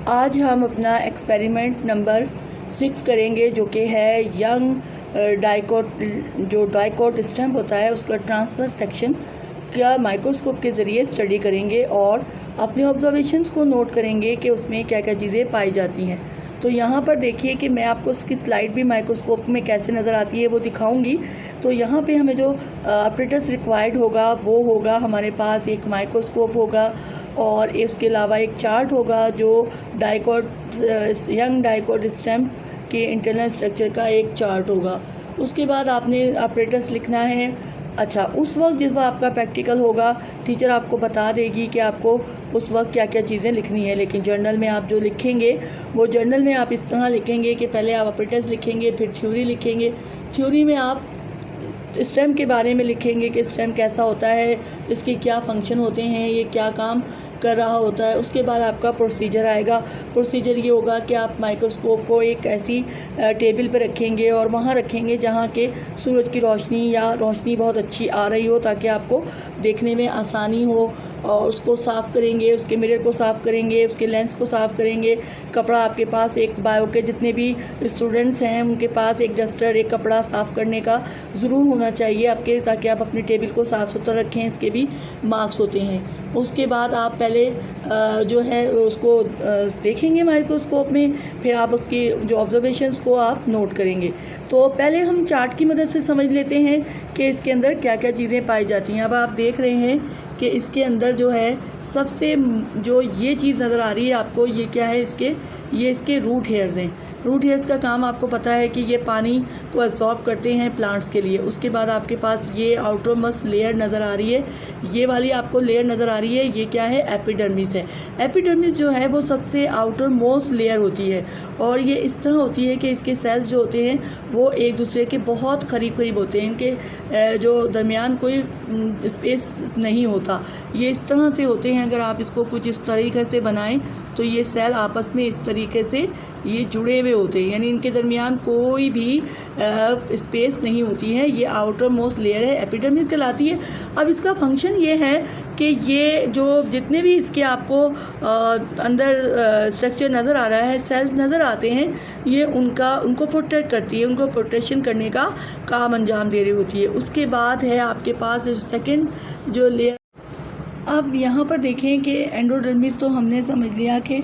आज हम अपना एक्सपेरिमेंट नंबर 6 करेंगे, जो कि है यंग डाइकोट स्टैम्प होता है उसका ट्रांसफ़र सेक्शन का माइक्रोस्कोप के ज़रिए स्टडी करेंगे और अपने ऑब्जर्वेशंस को नोट करेंगे कि उसमें क्या क्या चीज़ें पाई जाती हैं। तो यहाँ पर देखिए कि मैं आपको उसकी स्लाइड भी माइक्रोस्कोप में कैसे नज़र आती है वो दिखाऊंगी। तो यहाँ पे हमें जो अपरेटस रिक्वायर्ड होगा वो होगा, हमारे पास एक माइक्रोस्कोप होगा और इसके अलावा एक चार्ट होगा जो यंग डाइकोट स्टैम्प के इंटरनल स्ट्रक्चर का एक चार्ट होगा। उसके बाद आपने अपरेटस लिखना है। अच्छा, उस वक्त जिस वक्त आपका प्रैक्टिकल होगा टीचर आपको बता देगी कि आपको उस वक्त क्या क्या चीज़ें लिखनी है, लेकिन जर्नल में आप जो लिखेंगे वो जर्नल में आप इस तरह लिखेंगे कि पहले आप अपरेटस लिखेंगे, फिर थ्योरी लिखेंगे। थ्योरी में आप स्टेम के बारे में लिखेंगे कि स्टेम कैसा होता है, इसके क्या फंक्शन होते हैं, ये क्या काम कर रहा होता है। उसके बाद आपका प्रोसीजर आएगा। प्रोसीजर ये होगा कि आप माइक्रोस्कोप को एक ऐसी टेबल पर रखेंगे और वहाँ रखेंगे जहाँ के सूरज की रोशनी या रोशनी बहुत अच्छी आ रही हो, ताकि आपको देखने में आसानी हो। और उसको साफ़ करेंगे, उसके मिरर को साफ़ करेंगे, उसके लेंस को साफ़ करेंगे। कपड़ा आपके पास एक बायो के जितने भी स्टूडेंट्स हैं उनके पास एक डस्टर, एक कपड़ा साफ़ करने का ज़रूर होना चाहिए आपके, ताकि आप अपने टेबल को साफ़ सुथरा रखें। इसके भी मार्क्स होते हैं। उसके बाद आप पहले जो है उसको देखेंगे माइक्रोस्कोप में, फिर आप उसकी जो ऑब्जर्वेशंस को आप नोट करेंगे। तो पहले हम चार्ट की मदद से समझ लेते हैं कि इसके अंदर क्या क्या चीज़ें पाई जाती हैं। अब आप देख रहे हैं कि इसके अंदर जो है सबसे जो ये चीज़ नज़र आ रही है आपको, ये क्या है, ये इसके रूट हेयर्स हैं। रूट हेयर्स का काम आपको पता है कि ये पानी को एब्जॉर्ब करते हैं प्लांट्स के लिए। उसके बाद आपके पास ये आउटर मोस्ट लेयर नज़र आ रही है, ये वाली आपको लेयर नज़र आ रही है, ये क्या है, एपिडर्मिस है। एपिडर्मिस जो है वो सबसे आउटर मोस्ट लेयर होती है और ये इस तरह होती है कि इसके सेल्स जो होते हैं वो एक दूसरे के बहुत करीब होते हैं। इनके जो दरमियान कोई स्पेस नहीं होता, ये इस तरह से होते हैं। अगर आप इसको कुछ इस तरीके से बनाएं तो ये सेल आपस में इस तरीके से ये जुड़े हुए होते हैं, यानी इनके दरमियान कोई भी स्पेस नहीं होती है। ये आउटर मोस्ट लेयर है, एपिडर्मिस कहलाती है। अब इसका फंक्शन ये है कि ये जो जितने भी इसके आपको अंदर स्ट्रक्चर नज़र आ रहा है, सेल्स नज़र आते हैं, ये उनको प्रोटेक्ट करती है, उनको प्रोटेक्शन करने का काम अंजाम दे रही होती है। उसके बाद है आपके पास सेकेंड जो लेयर। अब यहाँ पर देखें कि एंडोडर्मिस तो हमने समझ लिया कि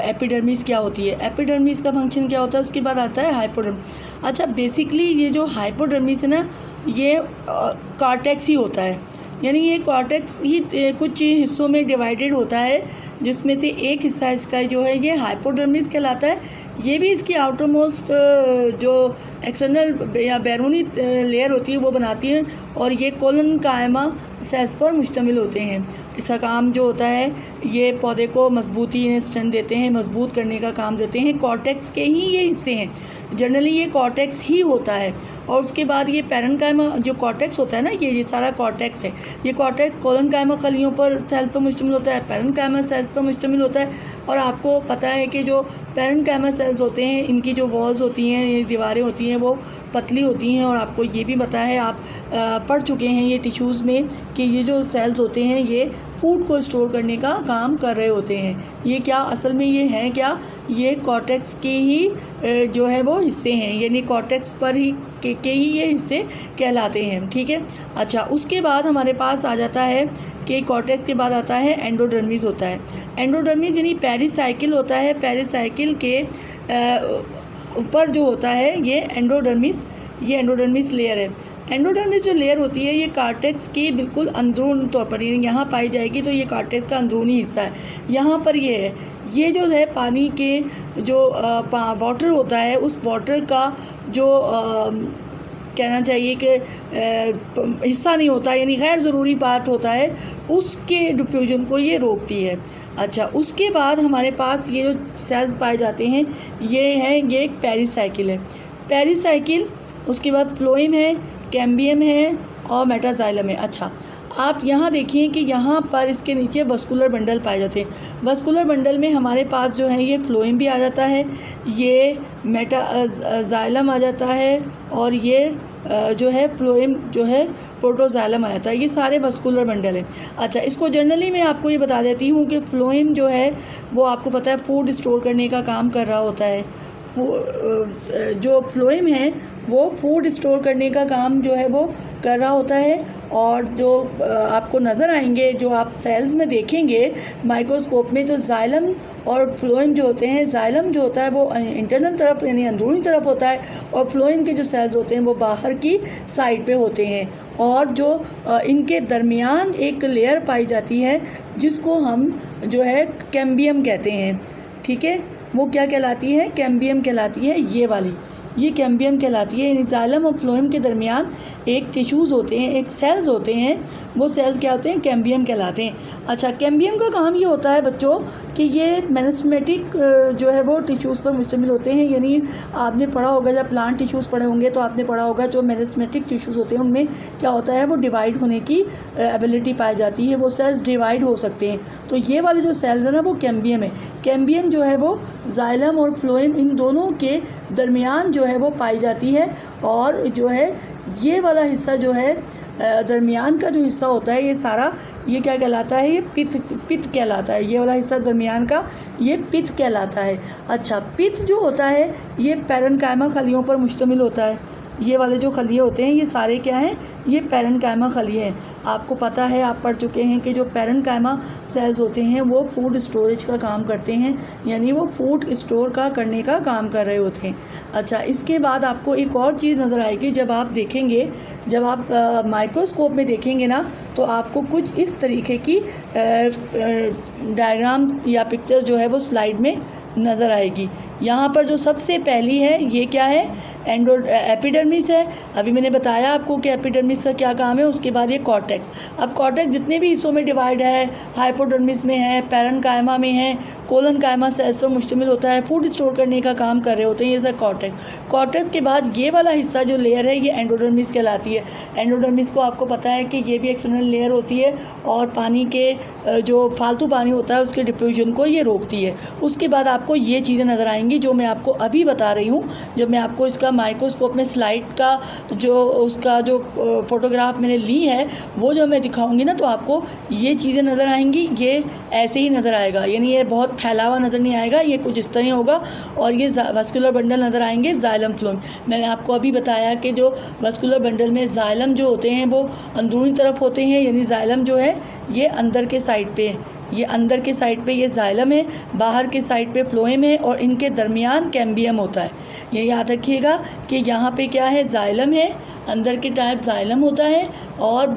एपिडर्मिस क्या होती है, एपिडर्मिस का फंक्शन क्या होता है। उसके बाद आता है हाइपोडर्मिस। अच्छा, बेसिकली ये जो हाइपोडर्मिस है ना, ये कॉर्टेक्स ही होता है, यानी ये कॉर्टेक्स ही कुछ हिस्सों में डिवाइडेड होता है, जिसमें से एक हिस्सा इसका जो है ये हाइपोडर्मिस कहलाता है। ये भी इसकी आउटर मोस्ट जो एक्सटर्नल या बैरूनी लेयर होती है वो बनाती है और ये कोलन कायमा सेल्स पर मुश्तमिल होते हैं। इसका काम जो होता है ये पौधे को मजबूती स्ट्रेंथ देते हैं, मजबूत करने का काम देते हैं। कॉर्टेक्स के ही ये हिस्से हैं, जनरली ये कॉर्टेक्स ही होता है। और उसके बाद ये पैरेन्काइमा जो कॉर्टेक्स होता है ना, ये सारा कॉर्टेक्स है। ये कॉर्टेक्स कोलनकाइमा कलियों पर सेल्स पर मुश्तमिल होता है, पैरेन्काइमा सेल्स पर मुश्तमिल होता है। और आपको पता है कि जो पैरेन्काइमा सेल्स होते हैं इनकी जो वॉल्स होती हैं, ये दीवारें होती हैं, वो पतली होती हैं। और आपको ये भी पता है, आप पढ़ चुके हैं ये टिश्यूज़ में, कि ये जो सेल्स होते हैं ये फूड को स्टोर करने का काम कर रहे होते हैं। ये क्या असल में ये हैं क्या, ये कॉर्टेक्स के ही जो है वो हिस्से हैं, यानी कॉर्टेक्स पर ही के ही ये हिस्से कहलाते हैं। ठीक है। अच्छा, उसके बाद हमारे पास आ जाता है कि कॉर्टेक्स के बाद आता है एंडोडर्मिस होता है। एंडोडर्मिस यानी पेरिसाइकिल होता है। पेरिसाइकिल के ऊपर जो होता है ये एंडोडर्मिस लेयर है। एंडोडर्मिस जो लेयर होती है ये कॉर्टेक्स के बिल्कुल अंदरून तौर पर यहाँ पाई जाएगी, तो ये कॉर्टेक्स का अंदरूनी हिस्सा है। यहाँ पर ये है, ये जो है पानी के जो वाटर होता है, उस वाटर का जो कहना चाहिए कि हिस्सा नहीं होता, यानी गैर ज़रूरी पार्ट होता है, उसके डिफ्यूजन को ये रोकती है। अच्छा, उसके बाद हमारे पास ये जो सेल्स पाए जाते हैं ये एक पेरिसाइकिल है। पेरिसाइकिल, उसके बाद फ्लोएम है, कैम्बियम है और मेटाजाइलम है। अच्छा, आप यहाँ देखिए कि यहाँ पर इसके नीचे वस्कुलर बंडल पाए जाते हैं। वस्कुलर बंडल में हमारे पास जो है ये फ्लोएम भी आ जाता है, ये मेटाजाइलम आ जाता है और ये जो है फ्लोएम जो है प्रोटोजाइलम आया था। ये सारे वस्कुलर बंडल हैं। अच्छा, इसको जनरली मैं आपको ये बता देती हूँ कि फ्लोएम जो है वो आपको पता है फूड स्टोर करने का काम कर रहा होता है। जो फ्लोएम है वो फूड स्टोर करने का काम जो है वो कर रहा होता है। और जो आपको नज़र आएंगे, जो आप सेल्स में देखेंगे माइक्रोस्कोप में, तो जाइलम और फ्लोएम जो होते हैं, जाइलम जो होता है वो इंटरनल तरफ यानी अंदरूनी तरफ होता है, और फ्लोएम के जो सेल्स होते हैं वो बाहर की साइड पे होते हैं। और जो इनके दरमियान एक लेयर पाई जाती है जिसको हम जो है कैम्बियम कहते हैं। ठीक है, वो क्या कहलाती है? कैम्बियम कहलाती है। ये वाली, ये कैम्बियम कहलाती है। यानी जाइलम और फ्लोएम के दरमियान एक टिश्यूज़ होते हैं, एक सेल्स होते हैं, वो सेल्स क्या होते हैं? कैम्बियम कहलाते हैं। अच्छा, कैम्बियम का काम ये होता है बच्चों कि ये मेरिस्टेमेटिक जो है वो टिश्यूज़ पर मुश्तमिल होते हैं। यानी आपने पढ़ा होगा, जब प्लांट टिश्यूज़ पढ़े होंगे तो आपने पढ़ा होगा जो मेरिस्टेमेटिक टिश्यूज़ होते हैं उनमें क्या होता है, वो डिवाइड होने की एबिलिटी पाई जाती है, वो सेल्स डिवाइड हो सकते हैं। तो ये वाले जो सेल्स हैं ना वो कैम्बियम है। कैम्बियम जो है वो जाइलम और फ्लोएम इन दोनों के दरमियान जो है वो पाई जाती है। और जो है ये वाला हिस्सा जो है दरमियान का जो हिस्सा होता है, ये सारा ये क्या कहलाता है? ये पित्त कहलाता है। ये वाला हिस्सा दरमियान का ये पित्त कहलाता है। अच्छा, पित्त जो होता है ये पैरेन्काइमा खलियों पर मुश्तमिल होता है। ये वाले जो खलिए होते हैं ये सारे क्या हैं? ये पैरेन्काइमा खलिए हैं। आपको पता है, आप पढ़ चुके हैं कि जो पैरेन्काइमा सेल्स होते हैं वो फूड स्टोरेज का काम करते हैं, यानी वो फूड स्टोर करने का काम कर रहे होते हैं। अच्छा, इसके बाद आपको एक और चीज़ नज़र आएगी जब आप देखेंगे, जब आप माइक्रोस्कोप में देखेंगे ना, तो आपको कुछ इस तरीके की डायग्राम या पिक्चर जो है वो स्लाइड में नज़र आएगी। यहाँ पर जो सबसे पहली है ये क्या है? एपिडर्मिस है। अभी मैंने बताया आपको कि एपिडर्मिस का क्या काम है। उसके बाद ये कॉर्टेक्स। अब कॉर्टेक्स जितने भी हिस्सों में डिवाइड है, हाइपोडर्मिस में है, पैरेन्काइमा में है, कोलनकाइमा सेल्स पर मुश्तमिल होता है, फूड स्टोर करने का काम कर रहे होते हैं, ये सब कॉर्टेक्स। कॉर्टेक्स के बाद ये वाला हिस्सा जो लेयर है ये एंडोडर्मिस कहलाती है। एंडोडर्मिस को आपको पता है कि ये भी एक्सटर्नल लेयर होती है और पानी के जो फालतू पानी होता है उसके डिफ्यूजन को ये रोकती है। उसके बाद आपको ये चीज़ें नज़र आएंगी जो मैं आपको अभी बता रही हूँ। जब मैं आपको इसका माइक्रोस्कोप में स्लाइड का जो उसका जो फ़ोटोग्राफ मैंने ली है वो जो मैं दिखाऊंगी ना, तो आपको ये चीज़ें नज़र आएंगी। ये ऐसे ही नज़र आएगा, यानी ये बहुत फैला हुआ नज़र नहीं आएगा, ये कुछ इस तरह होगा। और ये वस्कुलर बंडल नज़र आएंगे जाइलम फ्लोएम। मैंने आपको अभी बताया कि जो वस्कुलर बंडल में जाइलम जो होते हैं वो अंदरूनी तरफ होते हैं, यानी जाइलम जो है ये अंदर के साइड पे, ये अंदर के साइड पे ये जाइलम है, बाहर के साइड पे फ्लोएम है, और इनके दरमियान कैम्बियम होता है। ये याद रखिएगा कि यहाँ पे क्या है? जाइलम है, अंदर के टाइप जाइलम होता है, और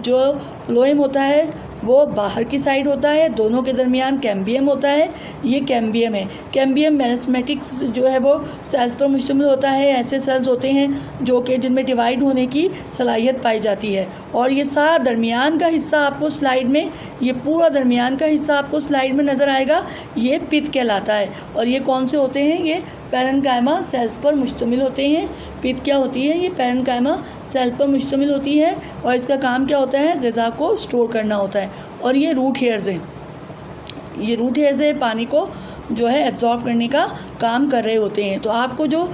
जो फ्लोएम होता है वो बाहर की साइड होता है, दोनों के दरमियान कैम्बियम होता है। ये कैम्बियम है। कैम्बियम मेरिस्टेमेटिक्स जो है वो सेल्स पर मुश्तमिल होता है। ऐसे सेल्स होते हैं जो कि जिनमें डिवाइड होने की सलाहियत पाई जाती है। और ये सारा दरमियान का हिस्सा आपको स्लाइड में, ये पूरा दरमियान का हिस्सा आपको स्लाइड में नज़र आएगा, ये पित्त कहलाता है। और ये कौन से होते हैं? ये पैरेन्काइमा सेल्स पर मुश्तमिल होते हैं। पित्त क्या होती है? ये पैरेन्काइमा सेल्स पर मुश्तमिल होती है, और इसका काम क्या होता है? ग़िज़ा को स्टोर करना होता है। और ये रूट हेयर्स हैं, ये रूट हेयर्स है, पानी को जो है एब्जॉर्ब करने का काम कर रहे होते हैं। तो आपको जो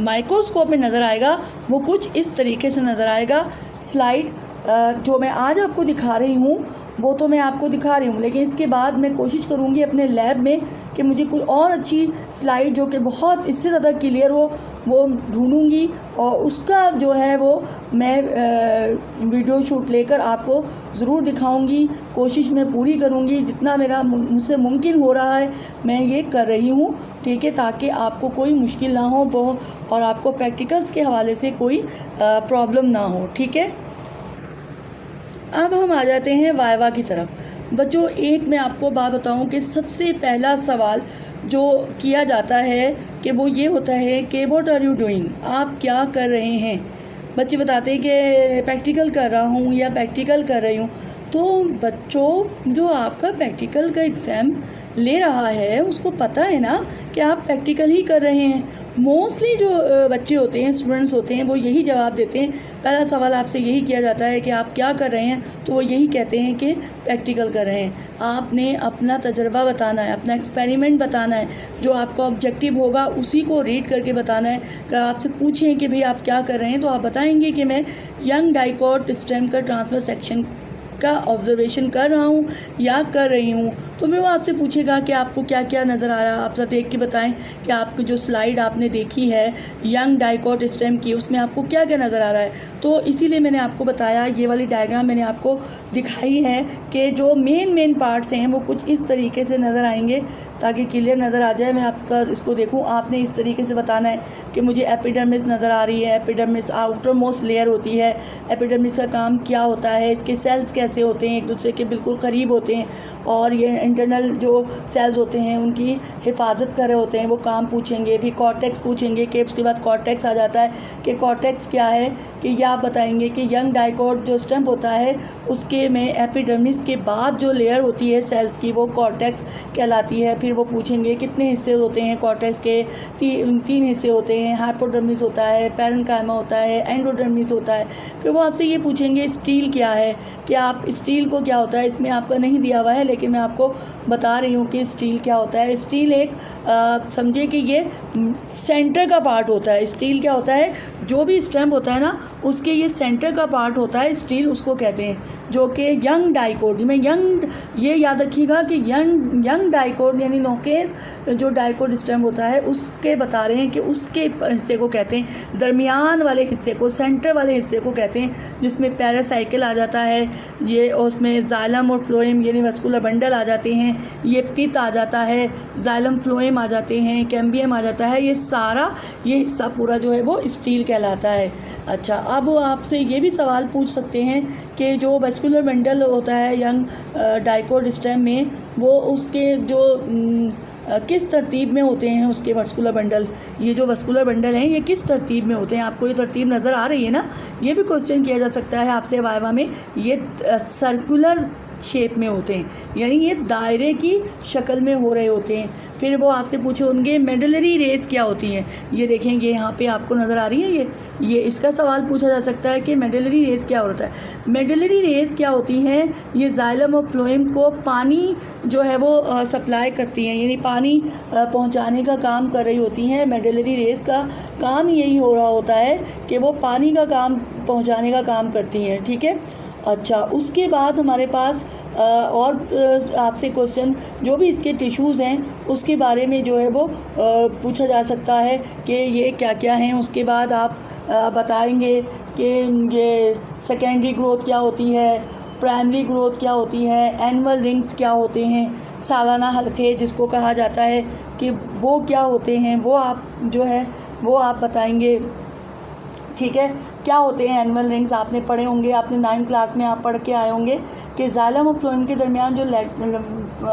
माइक्रोस्कोप में नज़र आएगा वो कुछ इस तरीके से नज़र आएगा। स्लाइड जो मैं आज आपको दिखा रही हूँ वो तो मैं आपको दिखा रही हूँ, लेकिन इसके बाद मैं कोशिश करूँगी अपने लैब में कि मुझे कोई और अच्छी स्लाइड जो कि बहुत इससे ज़्यादा क्लियर हो वो ढूंढूंगी, और उसका जो है वो मैं वीडियो शूट लेकर आपको ज़रूर दिखाऊंगी। कोशिश मैं पूरी करूँगी, जितना मेरा मुझसे मुमकिन हो रहा है मैं ये कर रही हूँ, ठीक है, ताकि आपको कोई मुश्किल ना हो वो, और आपको प्रैक्टिकल्स के हवाले से कोई प्रॉब्लम ना हो, ठीक है। अब हम आ जाते हैं वाइवा की तरफ। बच्चों, एक मैं आपको बात बताऊं कि सबसे पहला सवाल जो किया जाता है कि वो ये होता है कि व्हाट आर यू डूइंग, आप क्या कर रहे हैं। बच्चे बताते हैं कि प्रैक्टिकल कर रहा हूँ या प्रैक्टिकल कर रही हूँ। तो बच्चों, जो आपका प्रैक्टिकल का एग्ज़ाम ले रहा है उसको पता है ना कि आप प्रैक्टिकल ही कर रहे हैं, मोस्टली जो बच्चे होते हैं, स्टूडेंट्स होते हैं, वो यही जवाब देते हैं। पहला सवाल आपसे यही किया जाता है कि आप क्या कर रहे हैं, तो वो यही कहते हैं कि प्रैक्टिकल कर रहे हैं। आपने अपना तजर्बा बताना है, अपना एक्सपेरिमेंट बताना है, जो आपका ऑब्जेक्टिव होगा उसी को रीड करके बताना है। अगर आपसे पूछें कि भाई आप क्या कर रहे हैं, तो आप बताएंगे कि मैं यंग डाइकोट स्टेम का ट्रांसफर सेक्शन का ऑब्जर्वेशन कर रहा हूँ या कर रही हूँ। तो मैं वो आपसे पूछेगा कि आपको क्या क्या नज़र आ रहा है। आप जरा देख के बताएं कि आपको जो स्लाइड आपने देखी है यंग डाइकोट स्टेम की, उसमें आपको क्या क्या नज़र आ रहा है। तो इसीलिए मैंने आपको बताया, ये वाली डायग्राम मैंने आपको दिखाई है कि जो मेन पार्ट्स हैं वो कुछ इस तरीके से नज़र आएंगे ताकि क्लियर नज़र आ जाए। मैं आपका इसको देखूँ, आपने इस तरीके से बताना है कि मुझे एपिडर्मिस नज़र आ रही है। एपिडर्मिस आउटर मोस्ट लेयर होती है। एपिडर्मिस का काम क्या होता है, इसके सेल्स कैसे होते हैं, एक दूसरे के बिल्कुल क़रीब होते हैं, और ये इंटरनल जो सेल्स होते हैं उनकी हिफाजत कर रहे होते हैं, वो काम पूछेंगे। फिर कॉर्टेक्स पूछेंगे कि उसके बाद कॉर्टेक्स आ जाता है कि कॉर्टेक्स क्या है, कि ये आप बताएंगे कि यंग डाइकोट जो स्टम्प होता है उसके में एपिडर्मिस के बाद जो लेयर होती है सेल्स की, वो कॉर्टेक्स कहलाती है। फिर वो पूछेंगे कितने हिस्से होते हैं कॉर्टेक्स के, तीन हिस्से होते हैं। हाइपोडर्मिस होता है, पैरेन्काइमा होता है, एंडोडर्मिस होता है। फिर वो आपसे ये पूछेंगे स्टील क्या है, कि आप स्टील को क्या होता है, इसमें आपका नहीं दिया हुआ है लेकिन मैं आपको बता रही हूँ कि स्टील क्या होता है। स्टील एक समझिए कि ये सेंटर का पार्ट होता है। स्टील क्या होता है, जो भी स्टैम्प होता है ना उसके ये सेंटर का पार्ट होता है, स्टील उसको कहते हैं, जो कि यंग डाइकोट में ये याद रखिएगा कि यंग डाइकोट यानी नोकेस जो डाइकोट स्टैम्प होता है उसके बता रहे हैं कि उसके हिस्से को कहते हैं, दरमियान वाले हिस्से को, सेंटर वाले हिस्से को कहते हैं, जिसमें पैरासाइकिल आ जाता है, ये उसमें जाइलम और फ्लोएम यानी वस्कुलर बंडल आ जाते हैं, ये पित आ जाता है, जाइलम फ्लोएम आ जाते हैं, कैम्बियम आ जाता है। ये सारा ये हिस्सा पूरा जो है वो स्टील कहलाता है। अच्छा, अब वो आपसे ये भी सवाल पूछ सकते हैं कि जो वस्कुलर बंडल होता है यंग डाइकोट स्टेम में, वो उसके जो किस तरतीब में होते हैं उसके वस्कुलर बंडल, ये जो वस्कुलर बंडल हैं ये किस तरतीब में होते हैं। आपको ये तरतीब नज़र आ रही है ना, ये भी क्वेश्चन किया जा सकता है आपसे वाइवा में। ये सर्कुलर शेप में होते हैं, यानी ये दायरे की शक्ल में हो रहे होते हैं। फिर वो आपसे पूछे होंगे मेडलरी रेस क्या होती हैं। ये देखेंगे यहाँ पे आपको नज़र आ रही है, ये इसका सवाल पूछा जा सकता है कि मेडलरी रेस क्या होता है। मेडलरी रेस क्या होती हैं, ये जाइलम और फ्लोएम को पानी जो है वो सप्लाई करती हैं, यानी पानी पहुँचाने का काम कर रही होती हैं। मेडलरी रेस का काम यही हो रहा होता है कि वो पानी का काम पहुँचाने का काम करती हैं, ठीक है। अच्छा, उसके बाद हमारे पास और आपसे क्वेश्चन जो भी इसके टिश्यूज़ हैं उसके बारे में जो है वो पूछा जा सकता है कि ये क्या क्या हैं। उसके बाद आप बताएंगे कि ये सेकेंडरी ग्रोथ क्या होती है, प्राइमरी ग्रोथ क्या होती है, एनुअल रिंग्स क्या होते हैं, सालाना हल्के जिसको कहा जाता है कि वो क्या होते हैं, वो आप जो है वो आप बताएंगे, ठीक है। क्या होते हैं एनुअल रिंग्स, आपने पढ़े होंगे, आपने 9th क्लास में आप पढ़ के आए होंगे कि जाइलम और फ्लोएम के दरमियान जो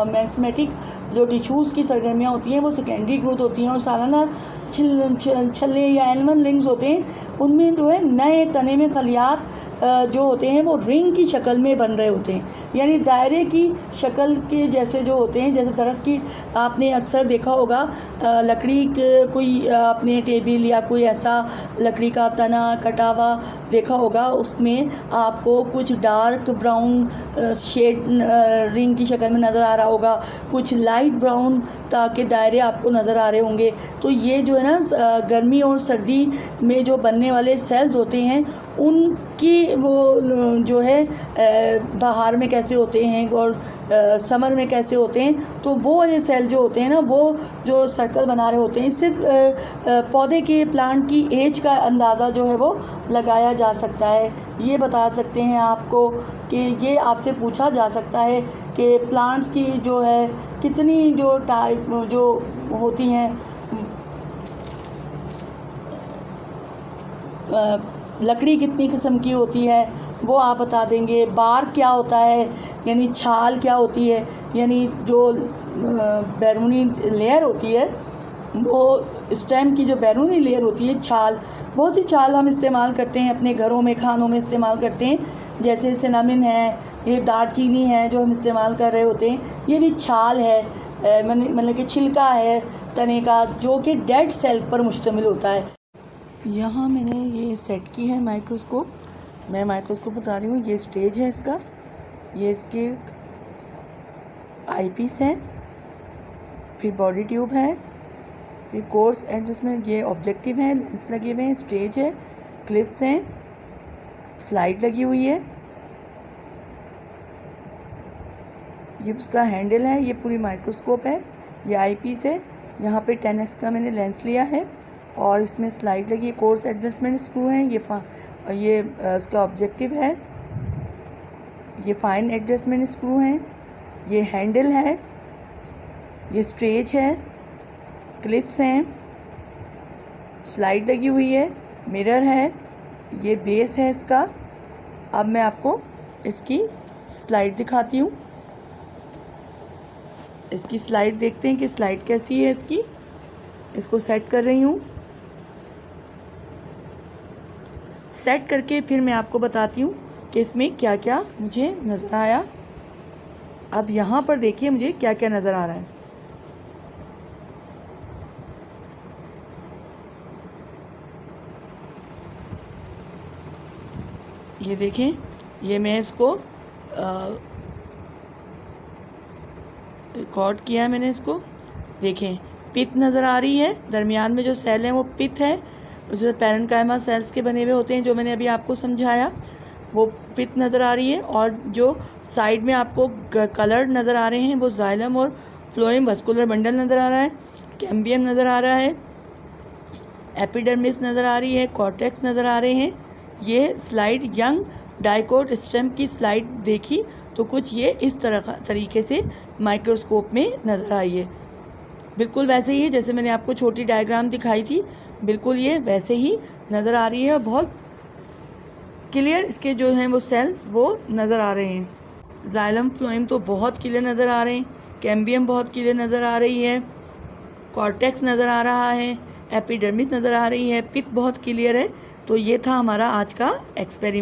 मेरिस्टेमेटिक जो टिश्यूज़ की सरगर्मियाँ होती हैं वो सेकेंडरी ग्रोथ होती हैं, और सालाना छल्ले या एनुअल रिंग्स होते हैं, उनमें जो है नए तने में खलियात जो होते हैं वो रिंग की शक्ल में बन रहे होते हैं, यानी दायरे की शक्ल के जैसे जो होते हैं। जैसे दरख्त की आपने अक्सर देखा होगा, लकड़ी कोई आपने टेबल या कोई ऐसा लकड़ी का तना कटा हुआ देखा होगा, उसमें आपको कुछ डार्क ब्राउन शेड रिंग की शक्ल में नज़र आ रहा होगा, कुछ लाइट ब्राउन ताकि दायरे आपको नज़र आ रहे होंगे। तो ये जो है ना गर्मी और सर्दी में जो बनने वाले सेल्स होते हैं उनकी वो जो है बाहर में कैसे होते हैं और समर में कैसे होते हैं, तो वो वाले सेल जो होते हैं ना वो जो सर्कल बना रहे होते हैं। इससे पौधे के प्लांट की एज का अंदाज़ा जो है वो लगाया जा सकता है। ये बता सकते हैं आपको कि ये आपसे पूछा जा सकता है कि प्लांट्स की जो है कितनी जो टाइप जो होती हैं, लकड़ी कितनी किस्म की होती है वो आप बता देंगे। बार क्या होता है, यानी छाल क्या होती है, यानी जो बैरूनी लेयर होती है वो स्टेम की जो बैरूनी लेयर होती है, छाल, बहुत सी छाल हम इस्तेमाल करते हैं अपने घरों में, खानों में इस्तेमाल करते हैं, जैसे सिनामिन है, ये दालचीनी है जो हम इस्तेमाल कर रहे होते हैं, ये भी छाल है, मतलब कि छिलका है तने का, जो कि डेड सेल पर मुश्तमिल होता है। यहाँ मैंने ये सेट की है माइक्रोस्कोप। मैं माइक्रोस्कोप बता रही हूँ। ये स्टेज है इसका, ये इसके आईपीस है, फिर बॉडी ट्यूब है, फिर कोर्स एडजस्टमेंट, ये ऑब्जेक्टिव है, लेंस लगे हुए हैं, स्टेज है, क्लिप्स हैं, स्लाइड लगी हुई है, ये उसका हैंडल है, ये पूरी माइक्रोस्कोप है, ये आईपीस है। यहाँ पे 10x का मैंने लेंस लिया है और इसमें स्लाइड लगी है, कोर्स एडजस्टमेंट स्क्रू है, ये उसका ऑब्जेक्टिव है, ये फाइन एडजस्टमेंट स्क्रू हैं, ये हैंडल है, ये स्टेज है, क्लिप्स हैं, स्लाइड लगी हुई है, मिरर है, ये बेस है इसका। अब मैं आपको इसकी स्लाइड दिखाती हूँ। इसकी स्लाइड देखते हैं कि स्लाइड कैसी है इसकी। इसको सेट कर रही हूँ। सेट करके फिर मैं आपको बताती हूँ कि इसमें क्या क्या मुझे नज़र आया। अब यहाँ पर देखिए मुझे क्या क्या नज़र आ रहा है। ये देखें, ये मैं इसको रिकॉर्ड किया है मैंने इसको। देखें, पित्त नज़र आ रही है, दरमियान में जो सेल हैं वो पित्त है, जैसे पैरेन्काइमा सेल्स के बने हुए होते हैं, जो मैंने अभी आपको समझाया, वो पित्त नज़र आ रही है। और जो साइड में आपको कलर नज़र आ रहे हैं वो जाइलम और फ्लोएम वस्कुलर बंडल नज़र आ रहा है, कैम्बियम नज़र आ रहा है, एपिडर्मिस नज़र आ रही है, कॉर्टेक्स नज़र आ रहे हैं। ये स्लाइड यंग डाइकोट स्टेम की स्लाइड देखी तो कुछ ये इस तरीके से माइक्रोस्कोप में नज़र आई है। बिल्कुल वैसे ही है जैसे मैंने आपको छोटी डायग्राम दिखाई थी, बिल्कुल ये वैसे ही नज़र आ रही है और बहुत क्लियर इसके जो हैं वो सेल्स वो नज़र आ रहे हैं। जाइलम फ्लोएम तो बहुत क्लियर नज़र आ रहे हैं, कैम्बियम बहुत क्लियर नज़र आ रही है, कॉर्टेक्स नज़र आ रहा है, एपिडर्मिस नज़र आ रही है, पित्त बहुत क्लियर है। तो ये था हमारा आज का एक्सपेरिमेंट।